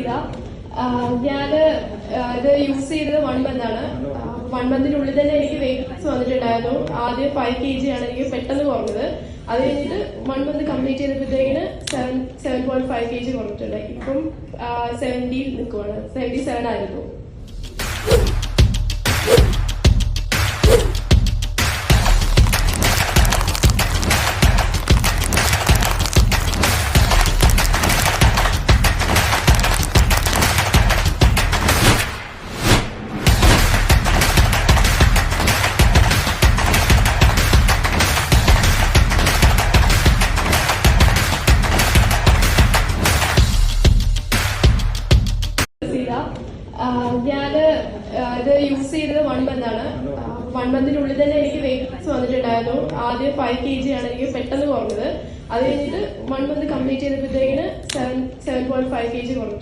സീത. ഞാൻ ഇത് യൂസ് ചെയ്തത് 1 month ആണ്. 1 monthനുള്ളിൽ തന്നെ എനിക്ക് വെയിറ്റ് വന്നിട്ടുണ്ടായിരുന്നു. ആദ്യം 5 kg ആണ് എനിക്ക് പെട്ടെന്ന് കുറഞ്ഞത്. അത് കഴിഞ്ഞിട്ട് 1 month കംപ്ലീറ്റ് ചെയ്തപ്പോഴത്തേക്കിന് 7.5 kg കുറഞ്ഞിട്ടുണ്ട്. ഇപ്പം 70 നിൽക്കുവാണ്. 77 ആയിരുന്നു. ഞാൻ ഇത് യൂസ് ചെയ്തത് 1 month ആണ്. 1 monthനുള്ളിൽ തന്നെ എനിക്ക് വെയിറ്റ് വന്നിട്ടുണ്ടായിരുന്നു. ആദ്യം 5 kg ആണ് എനിക്ക് പെട്ടെന്ന് കുറഞ്ഞത്. അത് കഴിഞ്ഞിട്ട് 1 month കംപ്ലീറ്റ് ചെയ്തപ്പോഴത്തേക്കിന് 7.5 kg കുറഞ്ഞിട്ടുണ്ട്.